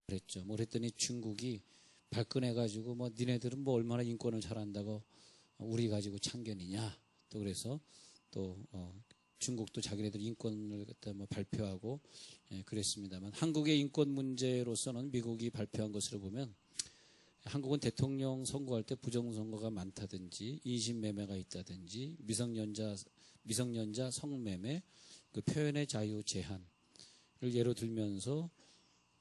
그랬죠. 뭐 그랬더니 중국이 발끈해가지고 뭐 니네들은 뭐 얼마나 인권을 잘한다고 우리 가지고 참견이냐. 또 그래서 또 중국도 자기네들 인권을 갖다 뭐 발표하고 그랬습니다만 한국의 인권 문제로서는 미국이 발표한 것으로 보면 한국은 대통령 선거할 때 부정선거가 많다든지 인신매매가 있다든지 미성년자 성매매 그 표현의 자유 제한을 예로 들면서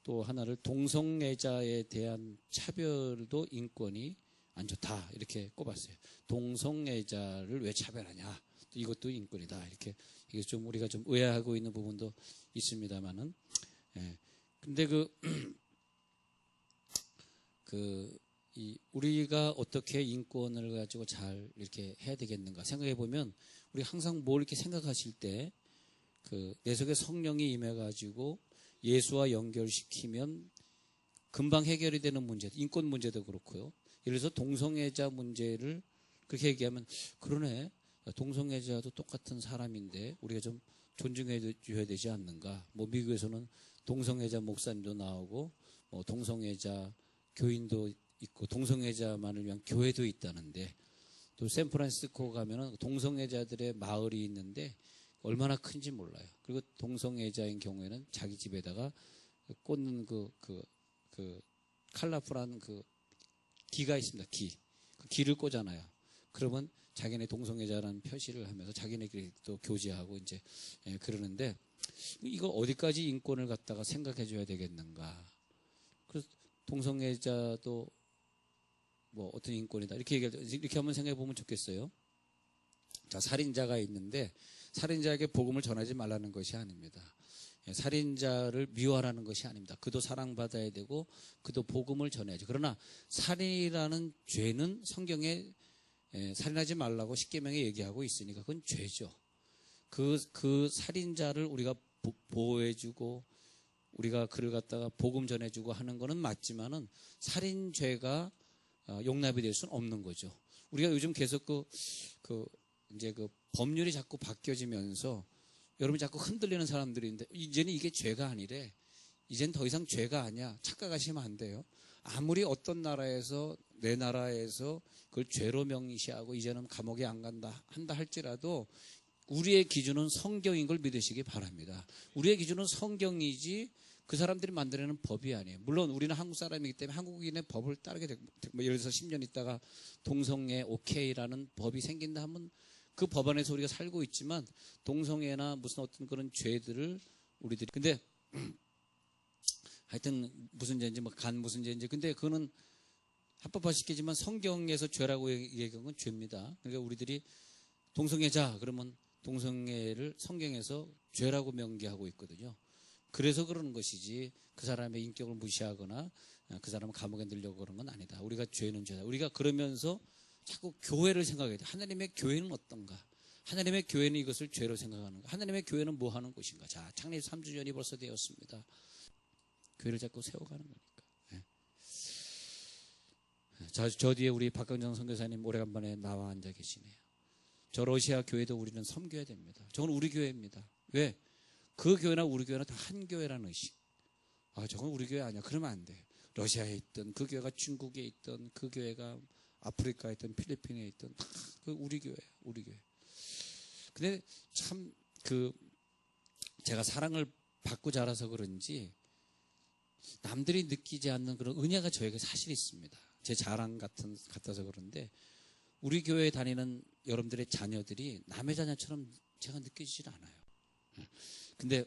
또 하나를 동성애자에 대한 차별도 인권이 안 좋다 이렇게 꼽았어요. 동성애자를 왜 차별하냐? 이것도 인권이다. 이렇게 이게 좀 우리가 좀 의아하고 있는 부분도 있습니다만은, 근데 우리가 어떻게 인권을 가지고 잘 이렇게 해야 되겠는가 생각해 보면 우리 항상 뭘 이렇게 생각하실 때 내 속에 성령이 임해가지고 예수와 연결시키면 금방 해결이 되는 문제, 인권 문제도 그렇고요. 예를 들어서 동성애자 문제를 그렇게 얘기하면 그러네. 동성애자도 똑같은 사람인데 우리가 좀 존중해 줘야 되지 않는가. 뭐 미국에서는 동성애자 목사님도 나오고 뭐 동성애자 교인도 있고 동성애자만을 위한 교회도 있다는데 또 샌프란시스코 가면은 동성애자들의 마을이 있는데 얼마나 큰지 몰라요. 그리고 동성애자인 경우에는 자기 집에다가 꽂는 컬러풀한 기가 있습니다. 그 기를 꽂아놔요. 그러면 자기네 동성애자라는 표시를 하면서 자기네끼리 또 교제하고 이제 그러는데 이거 어디까지 인권을 갖다가 생각해 줘야 되겠는가. 그래서 동성애자도 뭐 어떤 인권이다. 이렇게 한번 생각해 보면 좋겠어요. 자, 살인자가 있는데 살인자에게 복음을 전하지 말라는 것이 아닙니다. 살인자를 미워하라는 것이 아닙니다. 그도 사랑받아야 되고 그도 복음을 전해야죠. 그러나 살인이라는 죄는 성경에 살인하지 말라고 십계명에 얘기하고 있으니까 그건 죄죠. 그 살인자를 우리가 보호해주고 우리가 그를 갖다가 복음 전해주고 하는 거는 맞지만은 살인죄가 용납이 될 수는 없는 거죠. 우리가 요즘 계속 이제 법률이 자꾸 바뀌어지면서 여러분이 자꾸 흔들리는 사람들이 있는데 이제는 이게 죄가 아니래. 이제는 더 이상 죄가 아니야. 착각하시면 안 돼요. 아무리 어떤 나라에서 내 나라에서 그걸 죄로 명시하고 이제는 감옥에 안 한다 할지라도 우리의 기준은 성경인 걸 믿으시기 바랍니다. 우리의 기준은 성경이지 그 사람들이 만들어내는 법이 아니에요. 물론 우리는 한국 사람이기 때문에 한국인의 법을 따르게 되고 뭐 예를 들어서 10년 있다가 동성애 오케이라는 법이 생긴다 하면 그 법 안에서 우리가 살고 있지만 동성애나 무슨 어떤 그런 죄들을 우리들이 근데 하여튼 무슨 죄인지 뭐 간 무슨 죄인지 근데 그거는 합법화시키지만 성경에서 죄라고 얘기한 건 죄입니다. 그러니까 우리들이 동성애자 그러면 동성애를 성경에서 죄라고 명기하고 있거든요. 그래서 그러는 것이지 그 사람의 인격을 무시하거나 그 사람을 감옥에 넣으려고 그런 건 아니다. 우리가 죄는 죄다. 우리가 그러면서 자꾸 교회를 생각해야 돼. 하나님의 교회는 어떤가? 하나님의 교회는 이것을 죄로 생각하는가? 하나님의 교회는 뭐 하는 곳인가? 자, 창립 3주년이 벌써 되었습니다. 교회를 자꾸 세워가는 거니까. 네. 자, 저 뒤에 우리 박강정 선교사님 오래간만에 나와 앉아 계시네요. 저 러시아 교회도 우리는 섬겨야 됩니다. 저건 우리 교회입니다. 왜? 그 교회나 우리 교회는 다 한 교회라는 의식. 아, 저건 우리 교회 아니야. 그러면 안 돼. 러시아에 있던 그 교회가 중국에 있던 그 교회가 아프리카에 있던 필리핀에 있던 다 그 우리 교회야. 우리 교회. 근데 참 제가 사랑을 받고 자라서 그런지 남들이 느끼지 않는 그런 은혜가 저에게 사실 있습니다. 제 자랑 같아서 그런데 우리 교회에 다니는 여러분들의 자녀들이 남의 자녀처럼 제가 느껴지질 않아요. 근데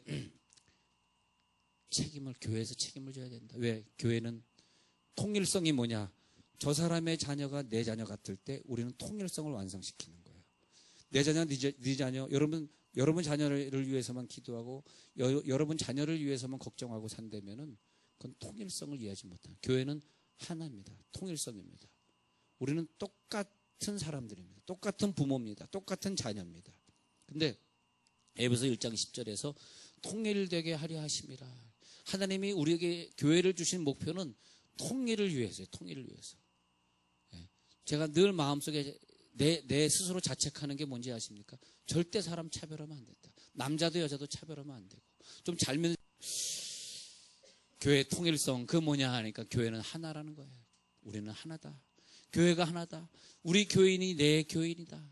교회에서 책임을 져야 된다. 왜? 교회는 통일성이 뭐냐? 저 사람의 자녀가 내 자녀 같을 때 우리는 통일성을 완성시키는 거예요. 내 자녀, 네 자녀, 여러분 자녀를 위해서만 기도하고 여러분 자녀를 위해서만 걱정하고 산다면은 그건 통일성을 이해하지 못합니다. 교회는 하나입니다. 통일성입니다. 우리는 똑같은 사람들입니다. 똑같은 부모입니다. 똑같은 자녀입니다. 근데 에베소 1장 10절에서 통일되게 하려 하심이라. 하나님이 우리에게 교회를 주신 목표는 통일을 위해서요. 통일을 위해서. 제가 늘 마음속에 내 스스로 자책하는 게 뭔지 아십니까? 절대 사람 차별하면 안 된다. 남자도 여자도 차별하면 안 되고 좀 잘면 교회 통일성 그 뭐냐 하니까 교회는 하나라는 거예요. 우리는 하나다. 교회가 하나다. 우리 교인이 내 교인이다.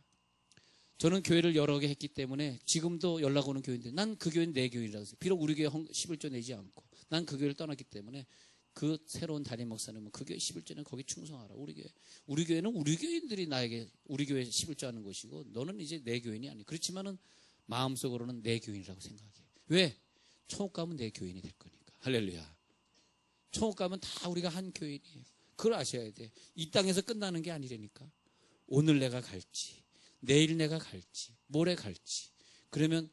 저는 교회를 여러 개 했기 때문에 지금도 연락 오는 교인인데 난 그 교회는 내 교인이라고 했어요. 비록 우리 교회 11조 내지 않고 난 그 교회를 떠났기 때문에 그 새로운 담임 목사님은 그 교회 11조는 거기 충성하라. 우리 교회는 우리 교인들이 나에게 우리 교회 11조 하는 것이고 너는 이제 내 교인이 아니. 그렇지만은 마음속으로는 내 교인이라고 생각해. 왜? 천국 가면 내 교인이 될 거니까. 할렐루야. 천국 가면 다 우리가 한 교인이에요. 그걸 아셔야 돼. 이 땅에서 끝나는 게 아니라니까. 오늘 내가 갈지, 내일 내가 갈지, 모레 갈지. 그러면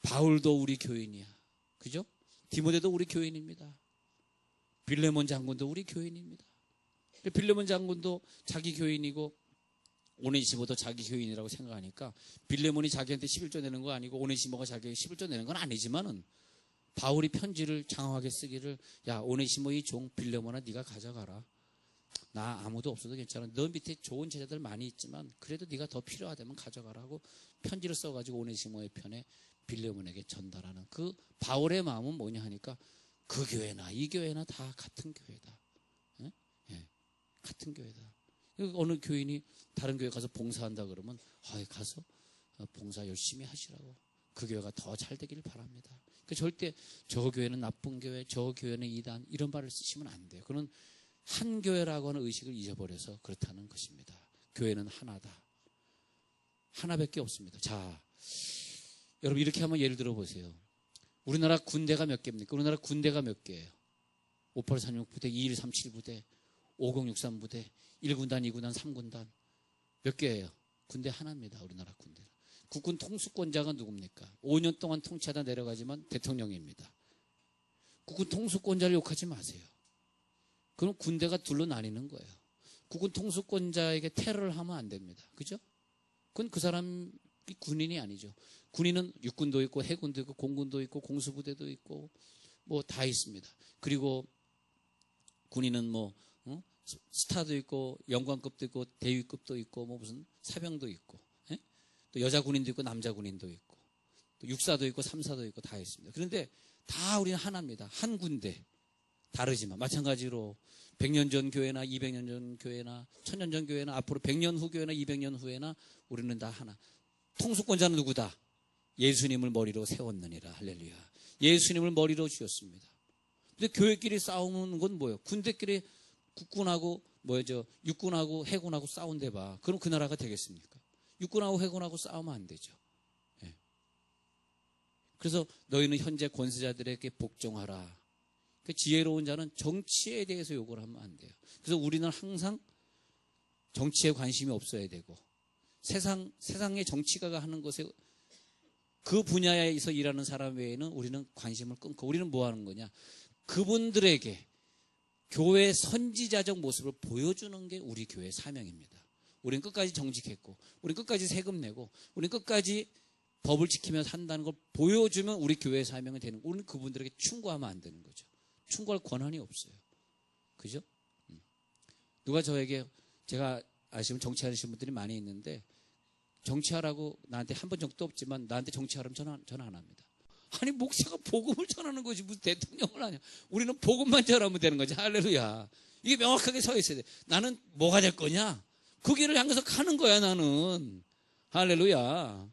바울도 우리 교인이야. 그죠? 디모데도 우리 교인입니다. 빌레몬 장군도 우리 교인입니다. 빌레몬 장군도 자기 교인이고 오네시모도 자기 교인이라고 생각하니까 빌레몬이 자기한테 11조 내는 거 아니고 오네시모가 자기에게 11조 내는 건 아니지만은 바울이 편지를 장황하게 쓰기를 야 오네시모 이 종 빌레몬아 네가 가져가라. 나 아무도 없어도 괜찮아. 너 밑에 좋은 제자들 많이 있지만 그래도 네가 더 필요하다면 가져가라고 편지를 써가지고 오네시모의 편에 빌레몬에게 전달하는 그 바울의 마음은 뭐냐 하니까 그 교회나 이 교회나 다 같은 교회다. 예? 예. 같은 교회다. 어느 교인이 다른 교회 가서 봉사한다 그러면 가서 봉사 열심히 하시라고. 그 교회가 더 잘 되기를 바랍니다. 그러니까 절대 저 교회는 나쁜 교회, 저 교회는 이단 이런 말을 쓰시면 안 돼요. 그는 한 교회라고 하는 의식을 잊어버려서 그렇다는 것입니다. 교회는 하나다. 하나밖에 없습니다. 자, 여러분 이렇게 한번 예를 들어 보세요. 우리나라 군대가 몇 개입니까? 우리나라 군대가 몇 개예요? 5836부대, 2137부대, 5063부대, 1군단, 2군단, 3군단 몇 개예요? 군대 하나입니다. 우리나라 군대는. 국군 통수권자가 누굽니까? 5년 동안 통치하다 내려가지만 대통령입니다. 국군 통수권자를 욕하지 마세요. 그럼 군대가 둘로 나뉘는 거예요. 국군 통수권자에게 테러를 하면 안 됩니다. 그죠? 그건 그 사람이 군인이 아니죠. 군인은 육군도 있고 해군도 있고 공군도 있고 공수부대도 있고 뭐 다 있습니다. 그리고 군인은 뭐 스타도 있고 영관급도 있고 대위급도 있고 뭐 무슨 사병도 있고 또 여자 군인도 있고 남자 군인도 있고 또 육사도 있고 삼사도 있고 다 있습니다. 그런데 다 우리는 하나입니다. 한 군대. 다르지만 마찬가지로 100년 전 교회나 200년 전 교회나 1000년 전 교회나 앞으로 100년 후 교회나 200년 후에나 우리는 다 하나. 통수권자는 누구다? 예수님을 머리로 세웠느니라. 할렐루야. 예수님을 머리로 주셨습니다. 근데 교회끼리 싸우는 건 뭐예요? 군대끼리 국군하고 육군하고 해군하고 싸운대 봐. 그럼 그 나라가 되겠습니까? 육군하고 해군하고 싸우면 안 되죠. 예. 그래서 너희는 현재 권세자들에게 복종하라. 그 지혜로운 자는 정치에 대해서 욕을 하면 안 돼요. 그래서 우리는 항상 정치에 관심이 없어야 되고 세상의 정치가가 하는 것에 그 분야에서 일하는 사람 외에는 우리는 관심을 끊고 우리는 뭐 하는 거냐? 그분들에게 교회 선지자적 모습을 보여주는 게 우리 교회의 사명입니다. 우리는 끝까지 정직했고 우리는 끝까지 세금 내고 우리는 끝까지 법을 지키면서 한다는 걸 보여주면 우리 교회의 사명이 되는 거예요. 우리는 그분들에게 충고하면 안 되는 거죠. 충고할 권한이 없어요. 그죠? 누가 저에게 제가 아시면 정치하시는 분들이 많이 있는데 정치하라고 나한테 한 번 적도 없지만 나한테 정치하라면 전화 안 합니다. 아니 목사가 복음을 전하는 거지 무슨 대통령을 하냐. 우리는 복음만 전하면 되는 거지. 할렐루야. 이게 명확하게 서 있어야 돼. 나는 뭐가 될 거냐. 그 길을 향해서 가는 거야 나는. 할렐루야.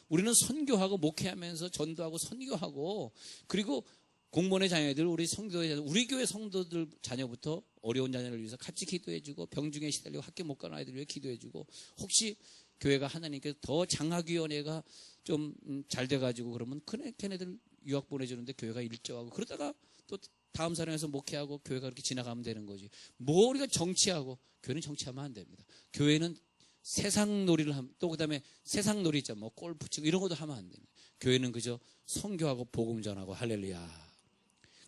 우리는 선교하고 목회하면서 전도하고 선교하고 그리고 공무원의 자녀들 우리 성도의 우리 교회 성도들 자녀부터 어려운 자녀를 위해서 같이 기도해주고 병중에 시달리고 학교 못 가는 아이들 위해 기도해주고 혹시 교회가 하나님께서 더 장학위원회가 좀 잘 돼가지고 그러면 걔네들 유학 보내주는데 교회가 일조하고 그러다가 또 다음 사람에서 목회하고 교회가 그렇게 지나가면 되는 거지. 뭐 우리가 정치하고 교회는 정치하면 안 됩니다. 교회는 세상 놀이를 하면 또 그다음에 세상 놀이 있잖아. 뭐 골프 치고 이런 것도 하면 안 됩니다. 교회는 그저 선교하고 복음 전하고 할렐루야.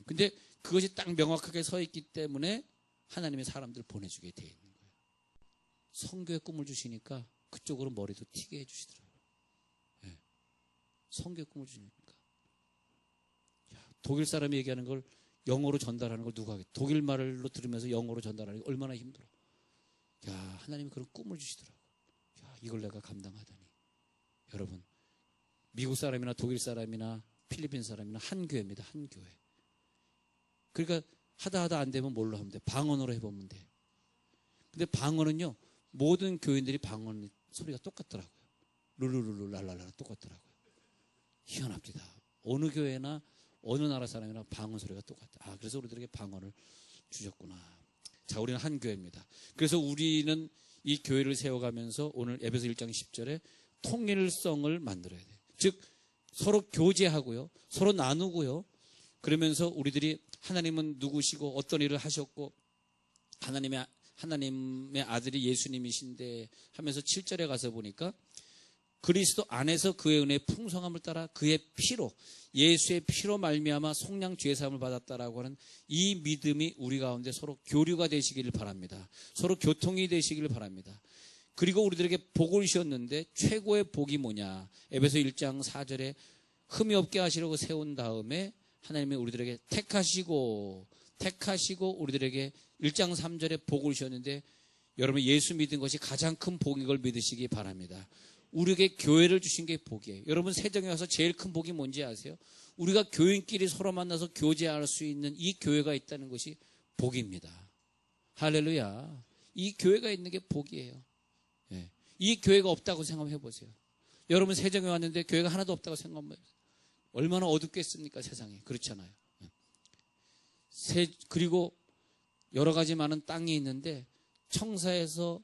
근데 그것이 딱 명확하게 서 있기 때문에 하나님의 사람들을 보내주게 돼 있는 거예요. 선교의 꿈을 주시니까 그쪽으로 머리도 튀게 해주시더라고요. 네. 선교의 꿈을 주시니까. 독일 사람이 얘기하는 걸 영어로 전달하는 걸 누가 하겠다. 독일 말로 들으면서 영어로 전달하는 게 얼마나 힘들어. 야, 하나님이 그런 꿈을 주시더라고요. 야, 이걸 내가 감당하다니. 여러분, 미국 사람이나 독일 사람이나 필리핀 사람이나 한 교회입니다. 한 교회. 그러니까 하다 안 되면 뭘로 하면 돼? 방언으로 해보면 돼. 근데 방언은요, 모든 교인들이 방언 소리가 똑같더라고요. 룰루룰루 랄랄라 똑같더라고요. 희한합니다. 어느 교회나 어느 나라 사람이나 방언 소리가 똑같다. 아, 그래서 우리들에게 방언을 주셨구나. 자, 우리는 한 교회입니다. 그래서 우리는 이 교회를 세워가면서 오늘 에베소 1장 10절에 통일성을 만들어야 돼요. 즉 서로 교제하고요, 서로 나누고요. 그러면서 우리들이 하나님은 누구시고 어떤 일을 하셨고 하나님의 아들이 예수님이신데 하면서 7절에 가서 보니까 그리스도 안에서 그의 은혜의 풍성함을 따라 그의 피로, 예수의 피로 말미암아 속량 죄사함을 받았다라고 하는 이 믿음이 우리 가운데 서로 교류가 되시기를 바랍니다. 서로 교통이 되시기를 바랍니다. 그리고 우리들에게 복을 주셨는데 최고의 복이 뭐냐? 에베소 1장 4절에 흠이 없게 하시려고 세운 다음에 하나님이 우리들에게 택하시고 우리들에게 1장 3절에 복을 주셨는데, 여러분 예수 믿은 것이 가장 큰 복인 걸 믿으시기 바랍니다. 우리에게 교회를 주신 게 복이에요. 여러분 세정에 와서 제일 큰 복이 뭔지 아세요? 우리가 교인끼리 서로 만나서 교제할 수 있는 이 교회가 있다는 것이 복입니다. 할렐루야. 이 교회가 있는 게 복이에요. 예. 이 교회가 없다고 생각해 보세요. 여러분 세정에 왔는데 교회가 하나도 없다고 생각하면 얼마나 어둡겠습니까, 세상에. 그렇잖아요. 그리고 여러 가지 많은 땅이 있는데 청사에서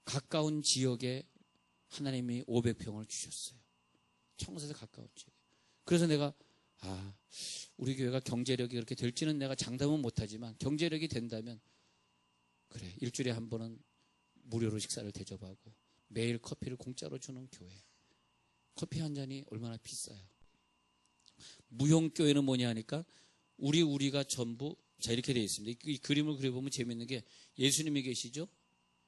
가까운 지역에 하나님이 500평을 주셨어요. 청사에서 가까운 지역에. 그래서 내가 우리 교회가 경제력이 그렇게 될지는 내가 장담은 못하지만 경제력이 된다면 그래, 일주일에 한 번은 무료로 식사를 대접하고 매일 커피를 공짜로 주는 교회. 커피 한 잔이 얼마나 비싸요. 무형교회는 뭐냐 하니까 우리가 전부, 자, 이렇게 되어 있습니다. 이 그림을 그려보면 재밌는 게 예수님이 계시죠?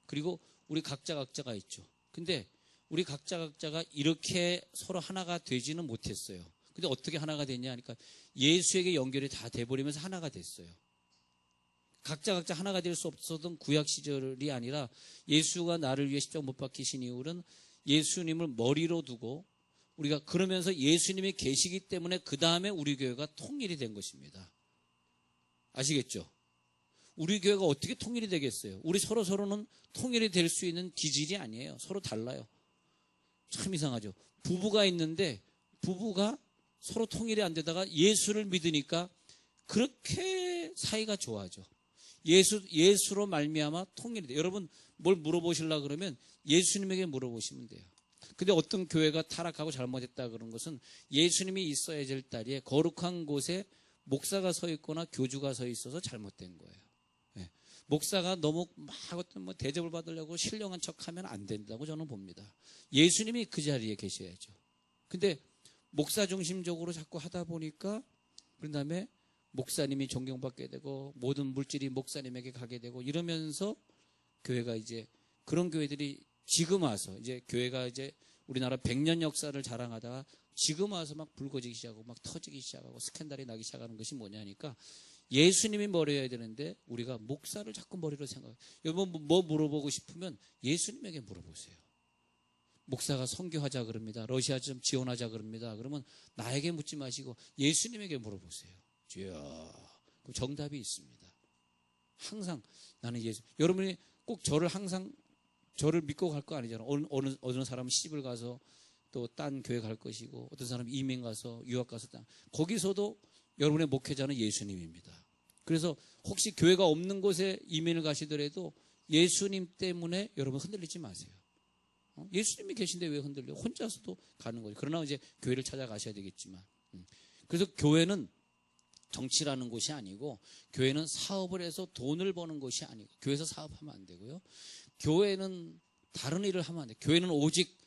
그리고 우리 각자가 있죠. 근데 우리 각자가 이렇게 서로 하나가 되지는 못했어요. 근데 어떻게 하나가 됐냐 하니까 예수에게 연결이 다 돼버리면서 하나가 됐어요. 각자 하나가 될 수 없었던 구약 시절이 아니라 예수가 나를 위해 십자가 못 박히신 이후는 예수님을 머리로 두고 우리가 그러면서 예수님이 계시기 때문에 그 다음에 우리 교회가 통일이 된 것입니다. 아시겠죠? 우리 교회가 어떻게 통일이 되겠어요? 우리 서로는 통일이 될 수 있는 기질이 아니에요. 서로 달라요. 참 이상하죠. 부부가 있는데 부부가 서로 통일이 안 되다가 예수를 믿으니까 그렇게 사이가 좋아져. 예수로 말미암아 통일이 돼요. 여러분 뭘 물어보시려고 그러면 예수님에게 물어보시면 돼요. 근데 어떤 교회가 타락하고 잘못했다 그런 것은 예수님이 있어야 될 자리에 거룩한 곳에 목사가 서 있거나 교주가 서 있어서 잘못된 거예요. 네. 목사가 너무 막 어떤 대접을 받으려고 신령한 척하면 안 된다고 저는 봅니다. 예수님이 그 자리에 계셔야죠. 근데 목사 중심적으로 자꾸 하다 보니까 그런 다음에 목사님이 존경받게 되고 모든 물질이 목사님에게 가게 되고 이러면서 교회가 이제 그런 교회들이 지금 와서 이제 교회가 이제 우리나라 100년 역사를 자랑하다가 지금 와서 막 붉어지기 시작하고 막 터지기 시작하고 스캔들이 나기 시작하는 것이 뭐냐니까 예수님이 머리여야 되는데 우리가 목사를 자꾸 머리로 생각해요. 여러분 뭐 물어보고 싶으면 예수님에게 물어보세요. 목사가 선교하자 그럽니다. 러시아 좀 지원하자 그럽니다. 그러면 나에게 묻지 마시고 예수님에게 물어보세요. 주여. 그럼 정답이 있습니다. 항상 나는 예수. 여러분이 꼭 저를 믿고 갈 거 아니잖아요. 어느 사람은 시집을 가서 또 딴 교회 갈 것이고 어떤 사람은 이민 가서 유학 가서 거기서도 여러분의 목회자는 예수님입니다. 그래서 혹시 교회가 없는 곳에 이민을 가시더라도 예수님 때문에 여러분 흔들리지 마세요. 예수님이 계신데 왜 흔들려요? 혼자서도 가는 거죠. 그러나 이제 교회를 찾아가셔야 되겠지만. 그래서 교회는 정치라는 곳이 아니고 교회는 사업을 해서 돈을 버는 것이 아니고 교회에서 사업하면 안 되고요. 교회는 다른 일을 하면 안 돼요. 교회는 오직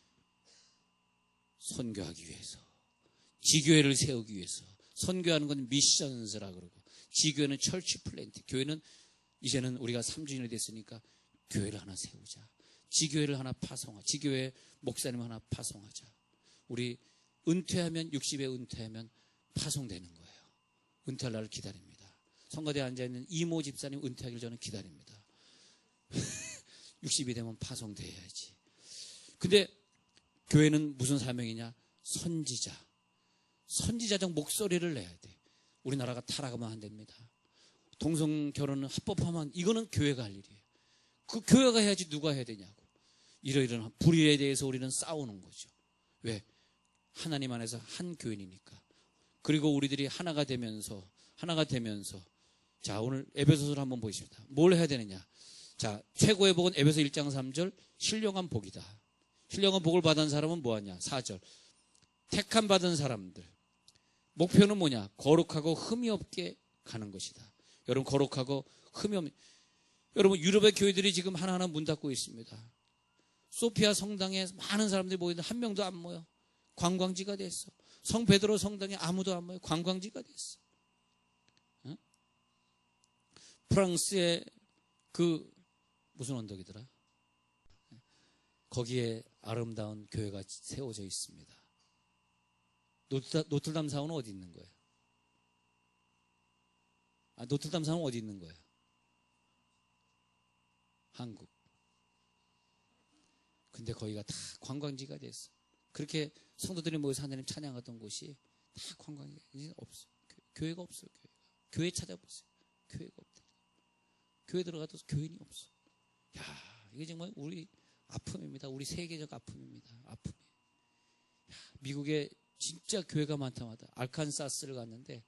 선교하기 위해서, 지교회를 세우기 위해서. 선교하는 건 미션스라 그러고 지교회는 철치 플랜트. 교회는 이제는 우리가 3주년이 됐으니까 교회를 하나 세우자. 지교회를 하나 파송하자. 지교회 목사님 하나 파송하자. 우리 은퇴하면 60에 은퇴하면 파송되는 거예요. 은퇴할 날을 기다립니다. 성가대에 앉아있는 이모 집사님 은퇴하기를 저는 기다립니다. 60이 되면 파송돼야지. 근데 교회는 무슨 사명이냐? 선지자적 목소리를 내야 돼. 우리나라가 타락하면 안 됩니다. 동성 결혼을 합법화만 이거는 교회가 할 일이에요. 그 교회가 해야지 누가 해야 되냐고. 이러이러한 불의에 대해서 우리는 싸우는 거죠. 왜? 하나님 안에서 한 교인이니까. 그리고 우리들이 하나가 되면서 자, 오늘 에베소서를 한번 보겠습니다. 뭘 해야 되느냐? 자, 최고의 복은 에베소 1장 3절 신령한 복이다. 신령한 복을 받은 사람은 뭐하냐? 4절 택함 받은 사람들. 목표는 뭐냐? 거룩하고 흠이 없게 가는 것이다. 여러분, 거룩하고 흠이 없는, 여러분, 유럽의 교회들이 지금 하나하나 문 닫고 있습니다. 소피아 성당에 많은 사람들이 모이는데 한 명도 안 모여. 관광지가 됐어. 성 베드로 성당에 아무도 안 모여. 관광지가 됐어. 응? 프랑스의 그 무슨 언덕이더라? 거기에 아름다운 교회가 세워져 있습니다. 노틀담 사원은 어디 있는 거예요? 노틀담 사원은 어디 있는 거예요? 한국. 근데 거기가 다 관광지가 됐어. 그렇게 성도들이 모여서 하나님 찬양하던 곳이 다 관광지가 이제 없어. 교회가 없어요. 교회 찾아보세요. 교회가 없다. 교회 들어가도 교인이 없어. 야, 이게 정말 우리 아픔입니다. 우리 세계적 아픔입니다. 아픔이. 미국에 진짜 교회가 많다마다 알칸사스를 갔는데,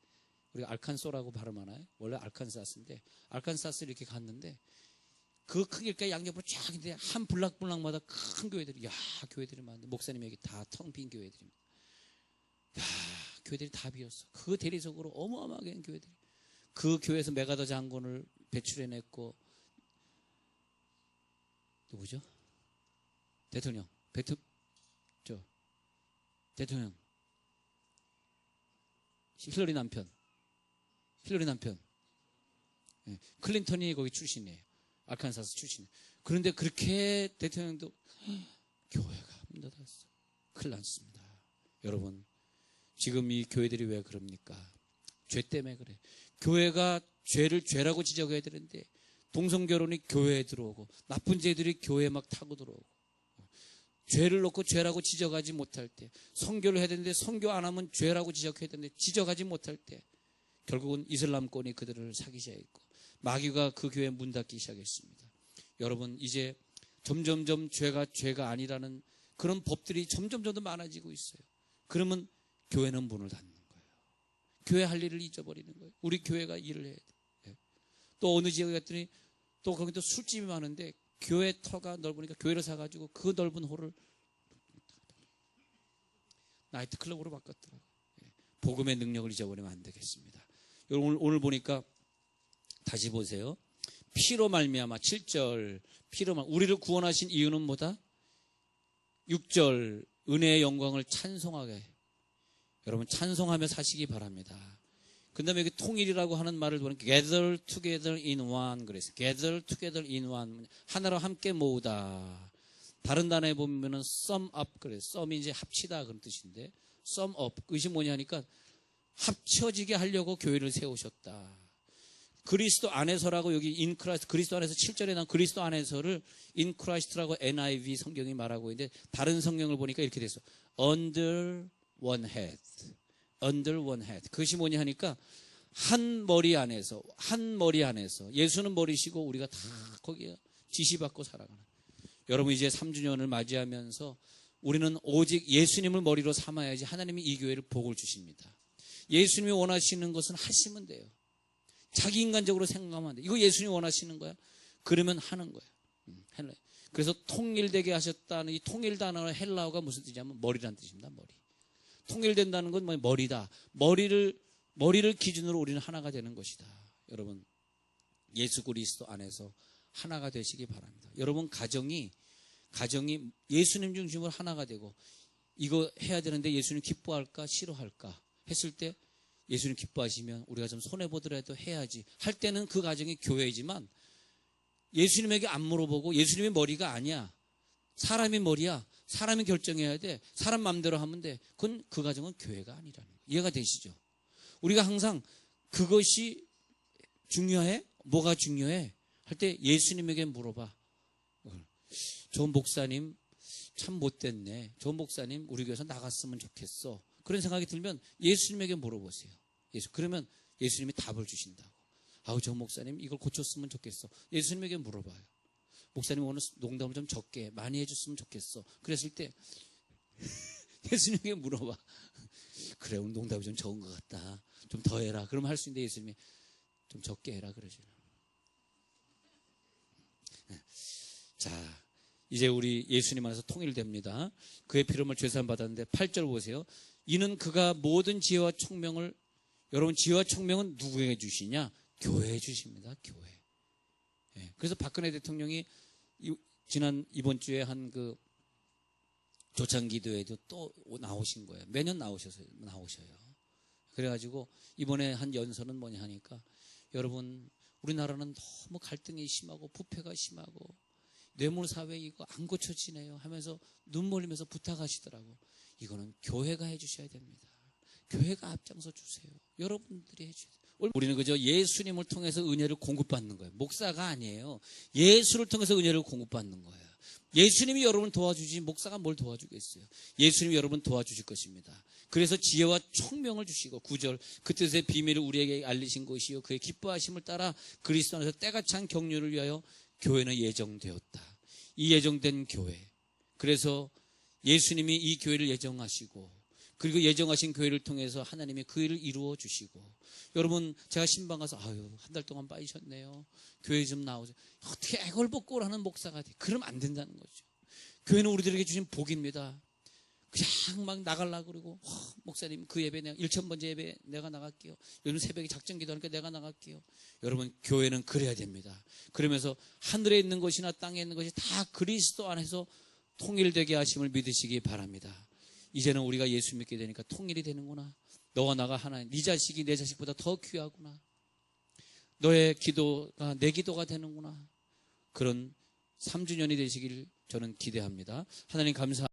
우리가 알칸소라고 발음하나요? 원래 알칸사스인데, 알칸사스를 이렇게 갔는데 그 큰 길가에 양옆으로 쫙 있는데 한 블락블락마다 큰 교회들이, 야, 교회들이 많은데 목사님 여기 다 텅 빈 교회들입니다. 야, 교회들이 다 비었어. 그 대리석으로 어마어마하게 한 교회들이. 그 교회에서 메가더 장군을 배출해냈고, 누구죠? 대통령. 대통령. 힐러리 남편. 네. 클린턴이 거기 출신이에요. 알칸사스 출신이에요. 그런데 그렇게 대통령도 교회가 문 닫았어. 큰일 났습니다. 여러분, 지금 이 교회들이 왜 그럽니까? 죄 때문에 그래. 교회가 죄를 죄라고 지적해야 되는데 동성결혼이 교회에 들어오고 나쁜 죄들이 교회에 막 타고 들어오고, 죄를 놓고 죄라고 지적하지 못할 때, 선교를 해야 되는데 선교 안 하면 죄라고 지적해야 되는데 지적하지 못할 때 결국은 이슬람권이 그들을 사귀셔야 했고 마귀가 그 교회에 문 닫기 시작했습니다. 여러분, 이제 점점점 죄가 아니라는 그런 법들이 점점 더 많아지고 있어요. 그러면 교회는 문을 닫는 거예요. 교회 할 일을 잊어버리는 거예요. 우리 교회가 일을 해야 돼요. 또 어느 지역에 갔더니 또 거기 또 술집이 많은데 교회 터가 넓으니까 교회를 사가지고 그 넓은 홀을 나이트클럽으로 바꿨더라고요. 복음의 능력을 잊어버리면 안 되겠습니다. 여러분, 오늘 보니까 다시 보세요. 피로 말미암아 7절 우리를 구원하신 이유는 뭐다? 6절 은혜의 영광을 찬송하게. 여러분, 찬송하며 사시기 바랍니다. 그 다음에 여기 통일이라고 하는 말을 보니까 gather together in one 그랬어요. gather together in one, 하나로 함께 모으다. 다른 단어에 보면은 sum up 그래요. sum이 이제 합치다 그런 뜻인데 sum up, 그것이 뭐냐 하니까 합쳐지게 하려고 교회를 세우셨다. 그리스도 안에서라고 여기 in Christ, 그리스도 안에서 7절에 나온 그리스도 안에서를 in Christ라고 NIV 성경이 말하고 있는데 다른 성경을 보니까 이렇게 됐어. under one head. under one head. 그것이 뭐냐 하니까 한 머리 안에서 예수는 머리시고 우리가 다 거기에 지시받고 살아가는. 여러분, 이제 3주년을 맞이하면서 우리는 오직 예수님을 머리로 삼아야지 하나님이 이 교회를 복을 주십니다. 예수님이 원하시는 것은 하시면 돼요. 자기 인간적으로 생각하면 안 돼. 이거 예수님이 원하시는 거야? 그러면 하는 거야. 그래서 통일되게 하셨다는 이 통일 단어의 헬라어가 무슨 뜻이냐면 머리란 뜻입니다. 머리. 통일된다는 건 머리다. 머리를 기준으로 우리는 하나가 되는 것이다. 여러분, 예수 그리스도 안에서 하나가 되시기 바랍니다. 여러분, 가정이 예수님 중심으로 하나가 되고 이거 해야 되는데 예수님 기뻐할까 싫어할까 했을 때 예수님 기뻐하시면 우리가 좀 손해보더라도 해야지 할 때는 그 가정이 교회이지만 예수님에게 안 물어보고 예수님의 머리가 아니야. 사람이 머리야. 사람이 결정해야 돼. 사람 마음대로 하면 돼. 그건 그 가정은 교회가 아니라는 거예요. 이해가 되시죠? 우리가 항상 그것이 중요해? 뭐가 중요해? 할 때 예수님에게 물어봐. 저 목사님 참 못됐네. 저 목사님 우리 교회에서 나갔으면 좋겠어. 그런 생각이 들면 예수님에게 물어보세요. 그러면 예수님이 답을 주신다고. 아우, 저 목사님 이걸 고쳤으면 좋겠어. 예수님에게 물어봐요. 목사님 오늘 농담을 좀 적게 많이 해줬으면 좋겠어. 그랬을 때 예수님에게 물어봐. 그래, 오늘 농담이 좀 적은 것 같다. 좀 더 해라. 그러면 할 수 있는데 예수님이 좀 적게 해라 그러죠. 자, 이제 우리 예수님 안에서 통일됩니다. 그의 피로를 죄사함 받았는데 8절 보세요. 이는 그가 모든 지혜와 총명을, 여러분 지혜와 총명은 누구에게 주시냐? 교회에 주십니다. 교회. 예, 그래서 박근혜 대통령이 이번 주에 한 그 조창기도에도 또 나오신 거예요. 매년 나오셔요. 그래가지고 이번에 한 연설은 뭐냐 하니까, 여러분 우리나라는 너무 갈등이 심하고 부패가 심하고 뇌물사회 이거 안 고쳐지네요 하면서 눈물 흘리면서 부탁하시더라고. 이거는 교회가 해주셔야 됩니다. 교회가 앞장서 주세요. 여러분들이 해주세요. 우리는 그저 예수님을 통해서 은혜를 공급받는 거예요. 목사가 아니에요. 예수를 통해서 은혜를 공급받는 거예요. 예수님이 여러분 도와주지 목사가 뭘 도와주겠어요. 예수님이 여러분 도와주실 것입니다. 그래서 지혜와 총명을 주시고 9절 그 뜻의 비밀을 우리에게 알리신 것이요 그의 기뻐하심을 따라 그리스도 안에서 때가 찬 격려를 위하여 교회는 예정되었다. 이 예정된 교회, 그래서 예수님이 이 교회를 예정하시고 그리고 예정하신 교회를 통해서 하나님이 그 일을 이루어 주시고, 여러분 제가 신방 가서 아유 한 달 동안 빠지셨네요. 교회 좀 나오세요. 어떻게 애걸복걸 하는 목사가 돼? 그러면 안 된다는 거죠. 교회는 우리들에게 주신 복입니다. 그냥 막 나가려고 그러고 목사님 그 예배 내가 1000번째 예배 내가 나갈게요. 요즘 새벽에 작전 기도하니까 내가 나갈게요. 여러분 교회는 그래야 됩니다. 그러면서 하늘에 있는 것이나 땅에 있는 것이 다 그리스도 안에서 통일되게 하심을 믿으시기 바랍니다. 이제는 우리가 예수 믿게 되니까 통일이 되는구나. 너와 나가 하나님, 네 자식이 내 자식보다 더 귀하구나. 너의 기도가 내 기도가 되는구나. 그런 3주년이 되시길 저는 기대합니다. 하나님 감사합니다.